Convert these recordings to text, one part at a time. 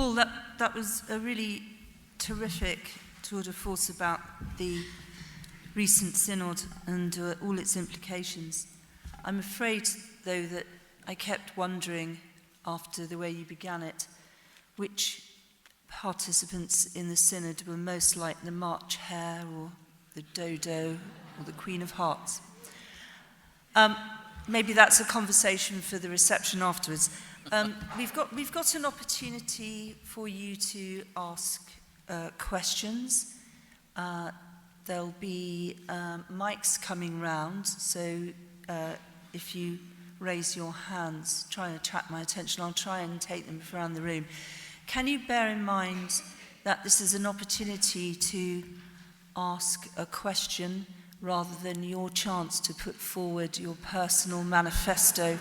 Paul, that was a really terrific tour de force about the recent Synod and all its implications. I'm afraid, though, that I kept wondering, after the way you began it, which participants in the Synod were most like the March Hare or the Dodo or the Queen of Hearts. Maybe that's a conversation for the reception afterwards. We've got an opportunity for you to ask questions. There'll be mics coming round, so if you raise your hands, try and attract my attention. I'll try and take them around the room. Can you bear in mind that this is an opportunity to ask a question rather than your chance to put forward your personal manifesto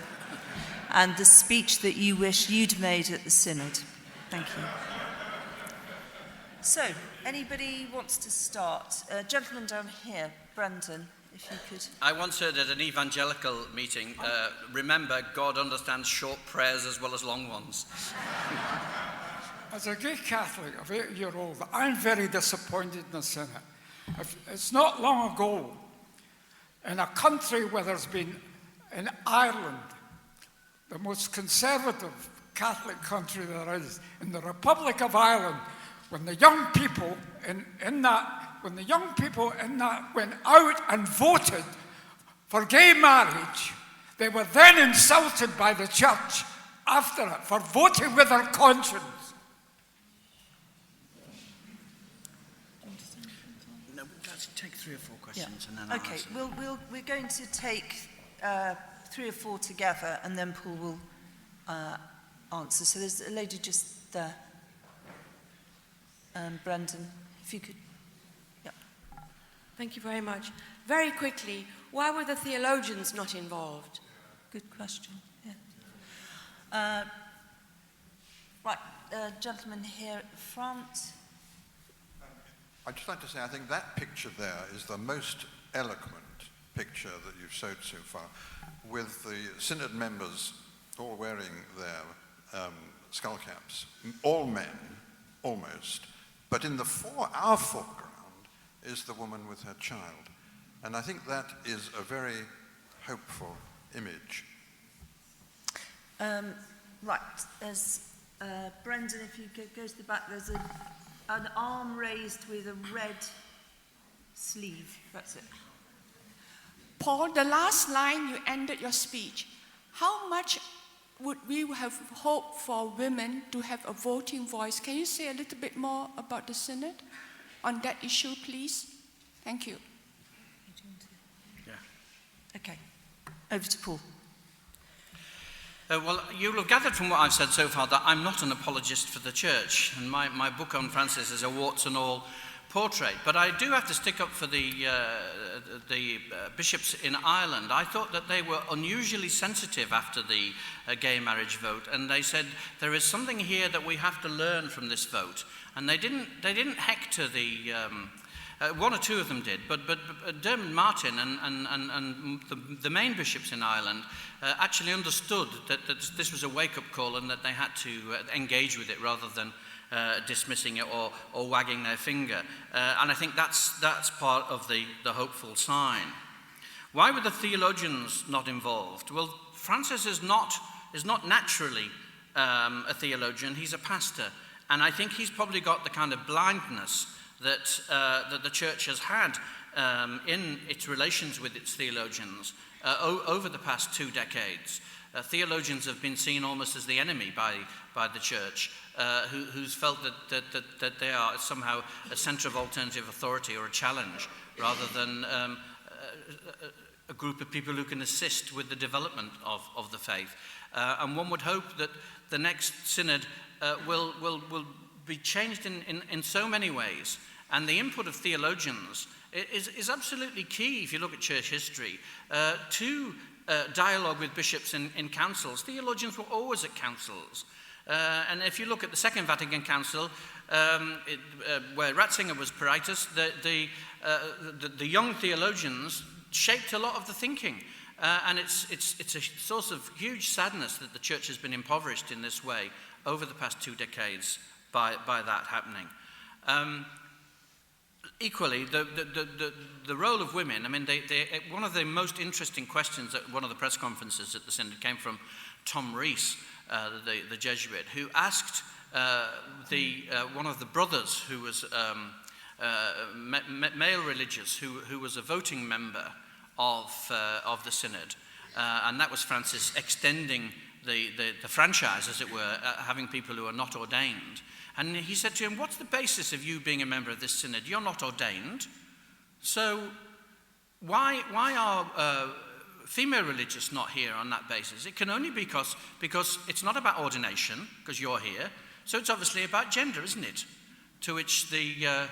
and the speech that you wish you'd made at the Synod? Thank you. So, anybody wants to start? Gentleman down here, Brendan, if you could. I once heard at an evangelical meeting, remember, God understands short prayers as well as long ones. As a Greek Catholic of 8-year-old, I'm very disappointed in the Synod. It's not long ago, in a country where there's been, in Ireland, the most conservative Catholic country there is, in the Republic of Ireland, when the young people in that went out and voted for gay marriage, they were then insulted by the church after it for voting with their conscience. No, let's take 3 or 4 questions and then I'll Okay, answer. we're going to take 3 or 4 together, and then Paul will answer. So there's a lady just there. Brendan, if you could. Yep. Thank you very much. Very quickly, why were the theologians not involved? Good question. Yeah. Right, gentleman here at the front. I'd just like to say, I think that picture there is the most eloquent picture that you've showed so far, with the Synod members all wearing their skull caps, all men, almost, but in our foreground is the woman with her child. And I think that is a very hopeful image. Right, there's Brendan, if you go to the back, there's an arm raised with a red sleeve. That's it. Paul, the last line you ended your speech, how much would we have hoped for women to have a voting voice? Can you say a little bit more about the Synod on that issue, please? Thank you. Yeah. Okay, over to Paul. Well, you'll have gathered from what I've said so far that I'm not an apologist for the church, and my book on Francis is a warts and all portrait. But I do have to stick up for the bishops in Ireland. I thought that they were unusually sensitive after the gay marriage vote, and they said there is something here that we have to learn from this vote. And they didn't hector the. 1 or 2 of them did, but Dermot Martin and the main bishops in Ireland actually understood that this was a wake-up call and that they had to engage with it rather than dismissing it or wagging their finger. And I think that's part of the hopeful sign. Why were the theologians not involved? Well, Francis is not naturally a theologian. He's a pastor. And I think he's probably got the kind of blindness that the church has had in its relations with its theologians over the past 2 decades. Theologians have been seen almost as the enemy by the church, who's felt that they are somehow a centre of alternative authority or a challenge, rather than a group of people who can assist with the development of the faith. And one would hope that the next synod will be changed in so many ways. And the input of theologians is absolutely key, if you look at church history, to dialogue with bishops in councils. Theologians were always at councils. And if you look at the Second Vatican Council, where Ratzinger was Peritus, the young theologians shaped a lot of the thinking. And it's a source of huge sadness that the church has been impoverished in this way over the past 2 decades by that happening. Equally, the role of women, I mean, one of the most interesting questions at one of the press conferences at the Synod came from Tom Rees, the Jesuit, who asked one of the brothers who was male religious, who was a voting member of the Synod, and that was Francis extending the franchise, as it were, having people who are not ordained. And he said to him, what's the basis of you being a member of this Synod? You're not ordained, so why are female religious not here on that basis? It can only be because it's not about ordination, because you're here, so it's obviously about gender, isn't it? To which the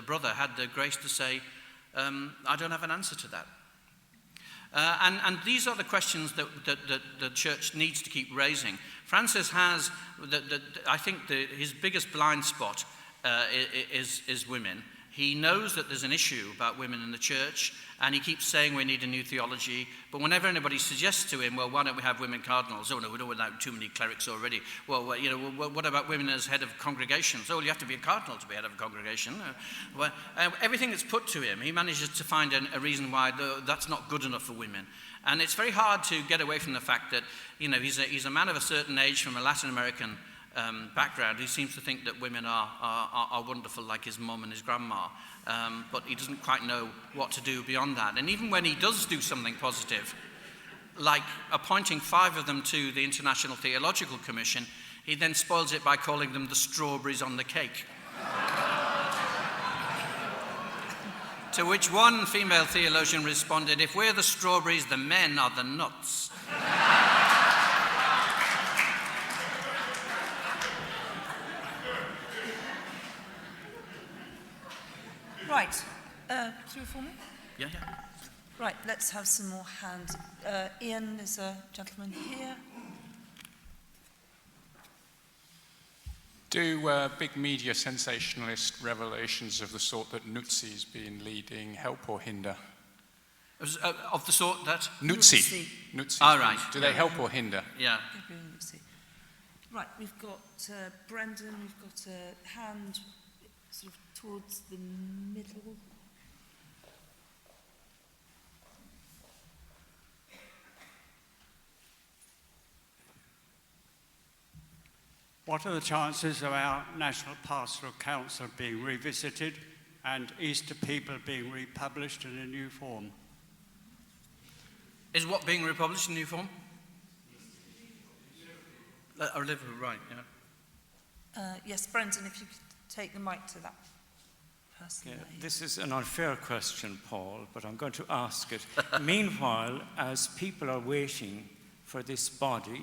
brother had the grace to say, I don't have an answer to that. And these are the questions that the church needs to keep raising. Francis has, I think, his biggest blind spot is women. He knows that there's an issue about women in the church, and he keeps saying we need a new theology. But whenever anybody suggests to him, well, why don't we have women cardinals? Oh, no, we don't want too many clerics already. Well, what about women as head of congregations? Oh, you have to be a cardinal to be head of a congregation. Everything that's put to him, he manages to find a reason why that's not good enough for women. And it's very hard to get away from the fact that, he's a man of a certain age from a Latin American background. He seems to think that women are wonderful, like his mum and his grandma, but he doesn't quite know what to do beyond that. And even when he does do something positive, like appointing 5 of them to the International Theological Commission, he then spoils it by calling them the strawberries on the cake. To which one female theologian responded, if we're the strawberries, the men are the nuts. Right, 3 or 4 more? Yeah. Right, let's have some more hands. Ian, there's a gentleman here. Do big media sensationalist revelations of the sort that Nutzi's been leading help or hinder? Of the sort that? Nutzi. All right. Do they help or hinder? Yeah. Right, we've got Brendan, we've got a hand sort of towards the middle. What are the chances of our National Pastoral Council being revisited and Easter People being republished in a new form? Is what being republished in new form? Liverpool, right, yeah. Yes, Brendan, if you could take the mic to that person. Yeah, this is an unfair question, Paul, but I'm going to ask it. Meanwhile, as people are waiting for this body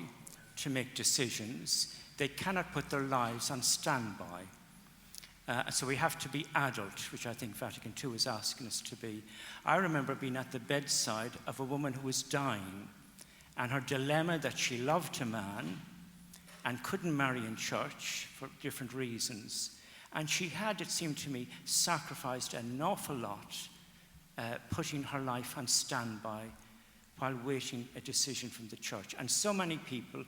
to make decisions, they cannot put their lives on standby. So we have to be adult, which I think Vatican II is asking us to be. I remember being at the bedside of a woman who was dying, and her dilemma that she loved a man and couldn't marry in church for different reasons. And she had, it seemed to me, sacrificed an awful lot, putting her life on standby while waiting a decision from the church. And so many people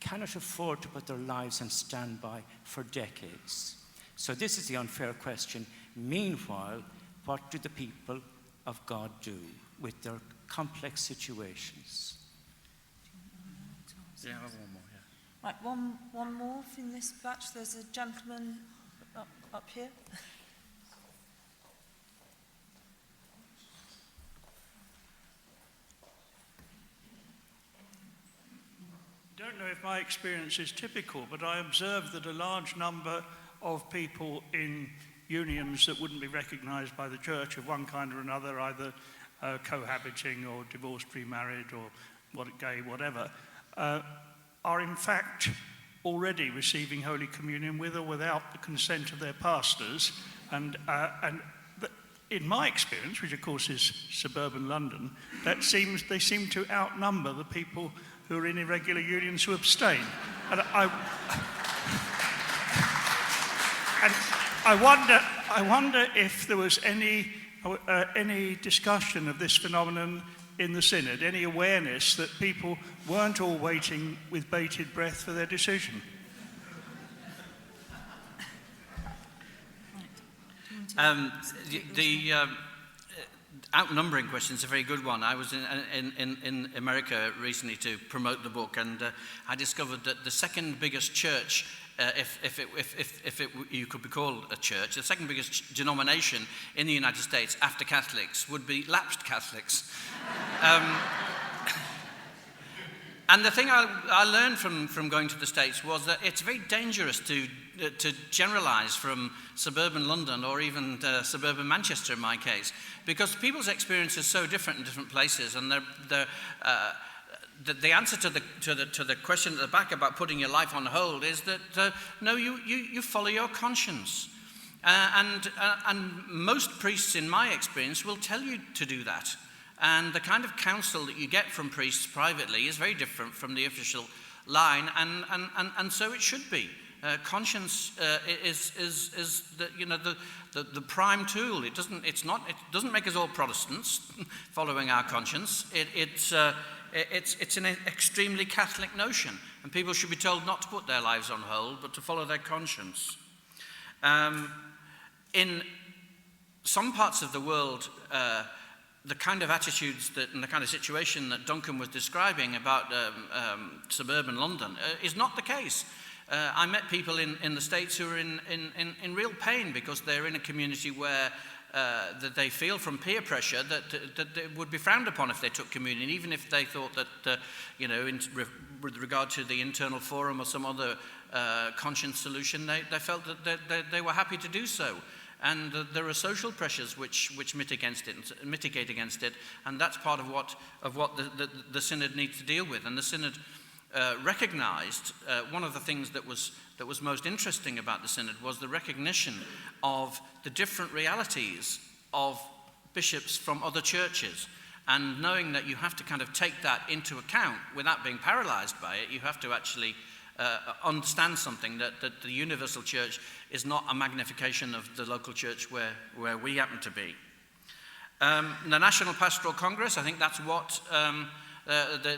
cannot afford to put their lives on standby for decades. So this is the unfair question. Meanwhile, what do the people of God do with their complex situations? Yeah, one more, yeah. Right, one more in this batch. There's a gentleman up here. I don't know if my experience is typical, but I observed that a large number of people in unions that wouldn't be recognised by the church of one kind or another, either cohabiting or divorced, remarried, or gay, whatever, are in fact already receiving Holy Communion with or without the consent of their pastors. And in my experience, which of course is suburban London, they seem to outnumber the people who are in irregular unions who abstain. And I wonder if there was any discussion of this phenomenon in the Synod, any awareness that people weren't all waiting with bated breath for their decision? The outnumbering question is a very good one. I was in America recently to promote the book, and I discovered that the second biggest church, if you could be called a church, the second biggest denomination in the United States after Catholics would be lapsed Catholics. And the thing I learned from going to the States was that it's very dangerous to generalize from suburban London or even suburban Manchester in my case, because people's experience is so different in different places, and the answer to the question at the back about putting your life on hold is that no, you follow your conscience, and most priests in my experience will tell you to do that. And the kind of counsel that you get from priests privately is very different from the official line, and so it should be. Conscience is the prime tool. It doesn't make us all Protestants following our conscience. It's an extremely Catholic notion, and people should be told not to put their lives on hold, but to follow their conscience. In some parts of the world, the kind of attitudes and the kind of situation that Duncan was describing about suburban London is not the case. I met people in the States who are in real pain because they're in a community where that they feel from peer pressure that it would be frowned upon if they took communion, even if they thought that, with regard to the internal forum or some other conscience solution, they felt that they were happy to do so. And there are social pressures which mitigate against it, and that's part of what the Synod needs to deal with. And the Synod recognised one of the things that was most interesting about the Synod was the recognition of the different realities of bishops from other churches, and knowing that you have to kind of take that into account without being paralysed by it. You have to actually understand something, that the universal church is not a magnification of the local church where we happen to be. The National Pastoral Congress, I think that's what the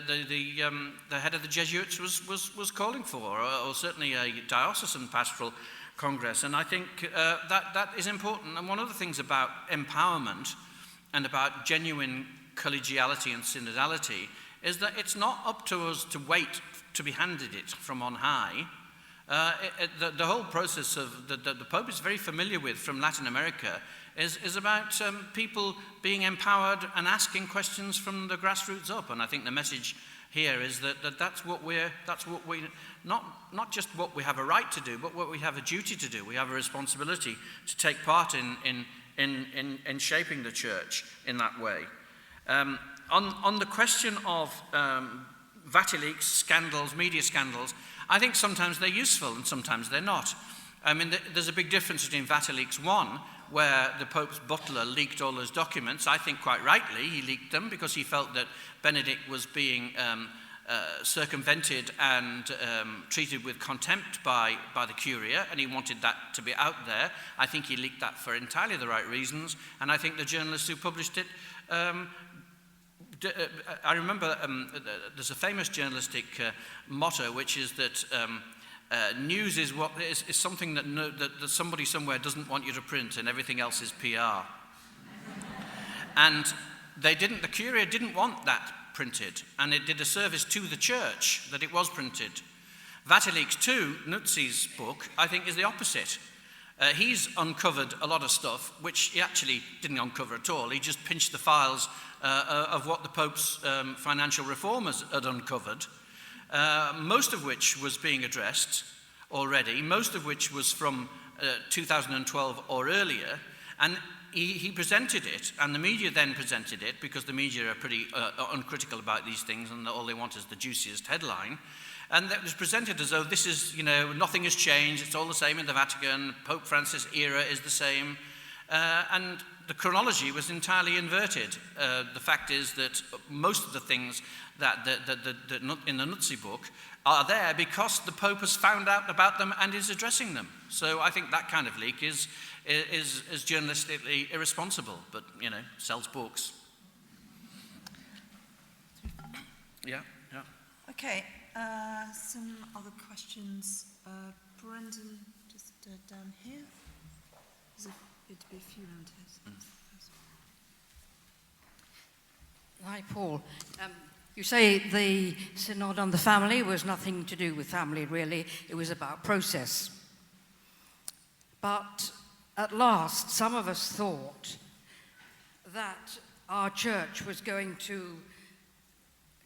head of the Jesuits was calling for, or certainly a diocesan pastoral congress, and I think that is important. And one of the things about empowerment and about genuine collegiality and synodality is that it's not up to us to wait to be handed it from on high. The whole process of the Pope is very familiar with from Latin America is about people being empowered and asking questions from the grassroots up. And I think the message here is that's what we not just what we have a right to do, but what we have a duty to do. We have a responsibility to take part in shaping the church in that way. On the question of Vallely scandals, media scandals, I think sometimes they're useful and sometimes they're not. I mean, there's a big difference between Vallely 1, where the Pope's butler leaked all those documents. I think quite rightly he leaked them because he felt that Benedict was being circumvented and treated with contempt by the Curia, and he wanted that to be out there. I think he leaked that for entirely the right reasons, and I think the journalists who published it I remember there's a famous journalistic motto, which is that news is something that somebody somewhere doesn't want you to print, and everything else is PR. And the Curia didn't want that printed, and it did a service to the church that it was printed. Vallely 2, Nuzzi's book, I think is the opposite. He's uncovered a lot of stuff which he actually didn't uncover at all. He just pinched the files of what the Pope's financial reformers had uncovered, most of which was being addressed already, most of which was from 2012 or earlier, and he presented it, and the media then presented it, because the media are pretty uncritical about these things, and all they want is the juiciest headline. And that was presented as though this is, nothing has changed, it's all the same in the Vatican, Pope Francis' era is the same. And the chronology was entirely inverted. The fact is that most of the things that in the Nuzzi book are there because the Pope has found out about them and is addressing them. So I think that kind of leak is journalistically irresponsible, but, sells books. Yeah, yeah. Okay, some other questions. Brendan, just down here. There's appeared to be a few around here. Hi, Paul. You say the Synod on the family was nothing to do with family, really. It was about process. But at last, some of us thought that our church was going to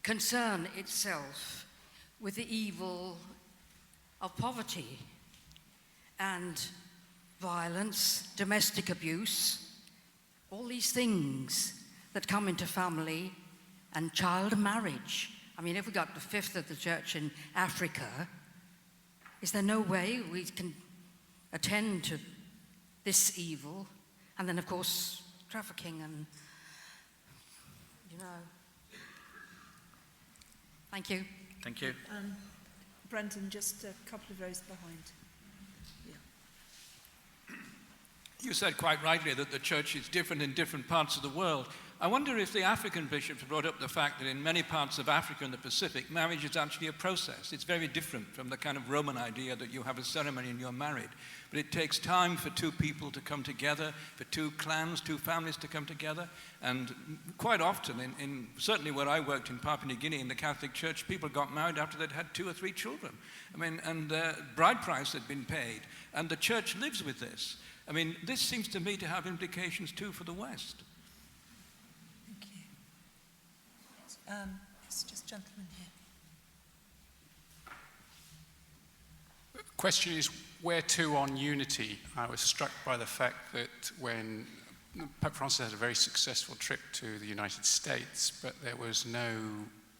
concern itself with the evil of poverty and violence, domestic abuse, all these things that come into family and child marriage. I mean, if we got the fifth of the church in Africa, is there no way we can attend to this evil? And then, of course, trafficking and, Thank you. Thank you. Brendan, just a couple of rows behind. You said quite rightly that the church is different in different parts of the world. I wonder if the African bishops brought up the fact that in many parts of Africa and the Pacific, marriage is actually a process. It's very different from the kind of Roman idea that you have a ceremony and you're married. But it takes time for two people to come together, for two clans, two families to come together. And quite often, certainly where I worked in Papua New Guinea in the Catholic Church, people got married after they'd had 2 or 3 children. I mean, and bride price had been paid. And the church lives with this. I mean, this seems to me to have implications too for the West. Thank you. Yes, just gentleman here. Question is, where to on unity? I was struck by the fact that when Pope Francis had a very successful trip to the United States, but there was no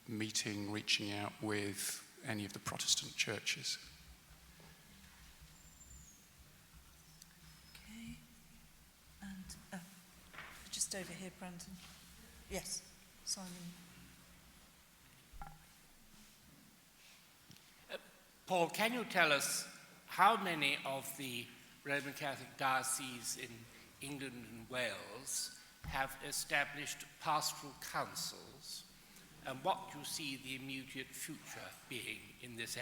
meeting reaching out with any of the Protestant churches. Just over here, Brandon. Yes, Simon. Paul, can you tell us how many of the Roman Catholic dioceses in England and Wales have established pastoral councils, and what you see the immediate future being in this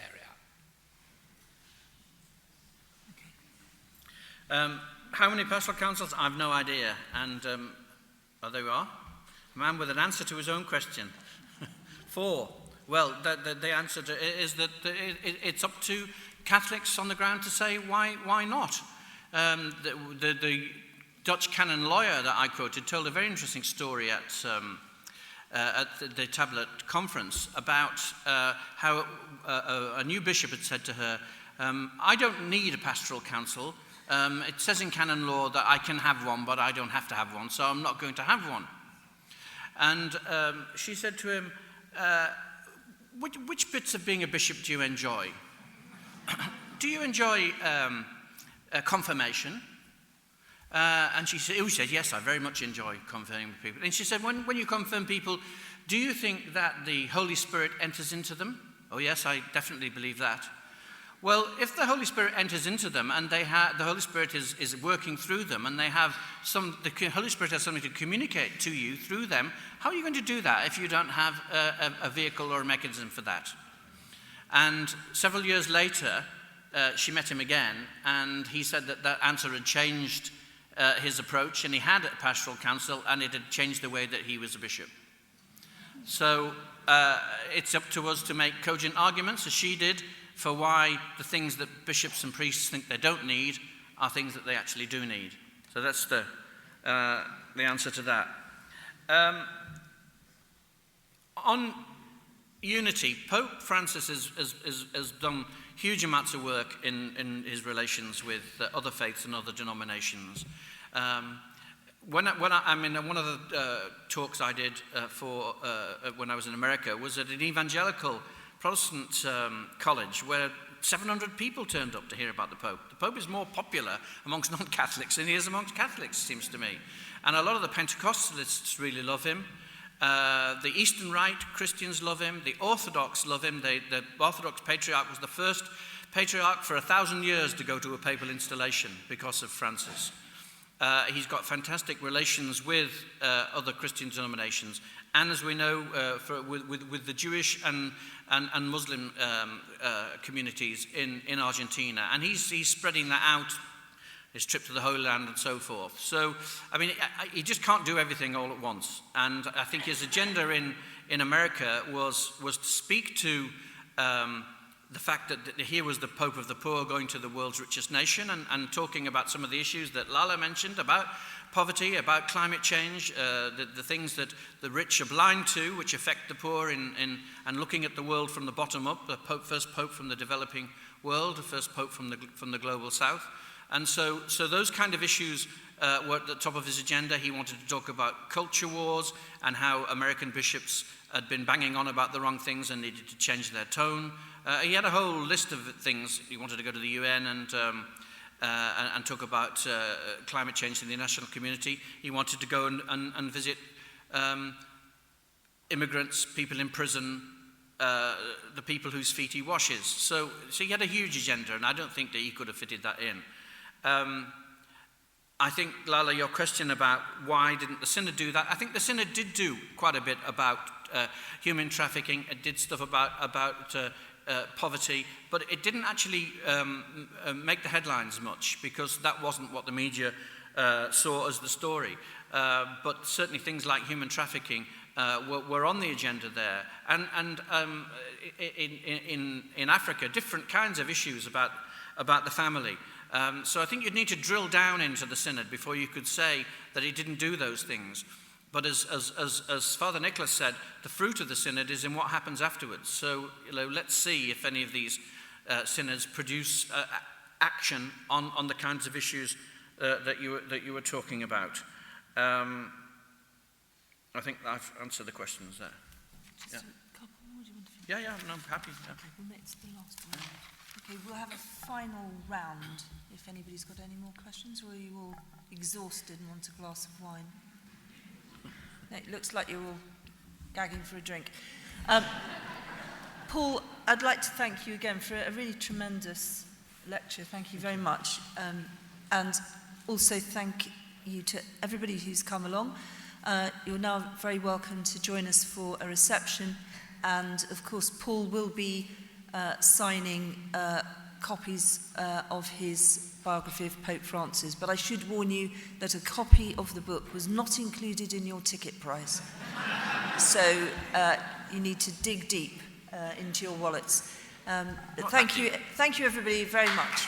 area? How many pastoral councils? I've no idea. And there you are. A man with an answer to his own question. 4. Well, the answer is that it's up to Catholics on the ground to say why not. The Dutch canon lawyer that I quoted told a very interesting story at the Tablet conference about how a new bishop had said to her, I don't need a pastoral council. It says in canon law that I can have one, but I don't have to have one, so I'm not going to have one. And she said to him, which bits of being a bishop do you enjoy? Do you enjoy confirmation? And he said, yes, I very much enjoy confirming people. And she said, when you confirm people, do you think that the Holy Spirit enters into them? Oh, yes, I definitely believe that. Well, if the Holy Spirit enters into them and the Holy Spirit is working through them and the Holy Spirit has something to communicate to you through them, how are you going to do that if you don't have a vehicle or a mechanism for that? And several years later, she met him again, and he said that answer had changed his approach, and he had a pastoral council, and it had changed the way that he was a bishop. So it's up to us to make cogent arguments, as she did, for why the things that bishops and priests think they don't need are things that they actually do need. So that's the answer to that. On unity, Pope Francis has done huge amounts of work in his relations with other faiths and other denominations. One of the talks I did when I was in America was at an evangelical Protestant college where 700 people turned up to hear about the Pope. The Pope is more popular amongst non-Catholics than he is amongst Catholics, seems to me. And a lot of the Pentecostalists really love him. The Eastern Rite Christians love him. The Orthodox love him. The Orthodox Patriarch was the first patriarch for 1,000 years to go to a papal installation because of Francis. He's got fantastic relations with other Christian denominations, and as we know, with the Jewish and Muslim communities in Argentina, and he's spreading that out. His trip to the Holy Land and so forth. So, I mean, he just can't do everything all at once. And I think his agenda in America was to speak to the fact that here was the Pope of the Poor going to the world's richest nation and talking about some of the issues that Lala mentioned about poverty, about climate change, the things that the rich are blind to, which affect the poor, and looking at the world from the bottom up, the first Pope from the developing world, the first Pope from the global south. And so those kind of issues were at the top of his agenda. He wanted to talk about culture wars and how American bishops had been banging on about the wrong things and needed to change their tone. He had a whole list of things. He wanted to go to the UN and talk about climate change in the international community. He wanted to go and visit immigrants, people in prison, the people whose feet he washes. So he had a huge agenda, and I don't think that he could have fitted that in. I think, Lala, your question about why didn't the Synod do that, I think the Synod did do quite a bit about human trafficking. It did stuff about poverty, but it didn't actually make the headlines much, because that wasn't what the media saw as the story. But certainly things like human trafficking were on the agenda there. And in Africa, different kinds of issues about the family. So I think you'd need to drill down into the Synod before you could say that he didn't do those things. But as Father Nicholas said, the fruit of the Synod is in what happens afterwards. So let's see if any of these synods produce action on the kinds of issues that you were talking about. I think I've answered the questions there. Just a couple more, do you want to finish? Yeah, no, I'm happy. Okay, well, next the last one. Okay, we'll have a final round if anybody's got any more questions, or are you all exhausted and want a glass of wine? No, it looks like you're all gagging for a drink. Paul, I'd like to thank you again for a really tremendous lecture. Thank you very much. And also thank you to everybody who's come along. You're now very welcome to join us for a reception. And of course, Paul will be signing copies of his biography of Pope Francis, but I should warn you that a copy of the book was not included in your ticket price. So you need to dig deep into your wallets. Thank you everybody very much.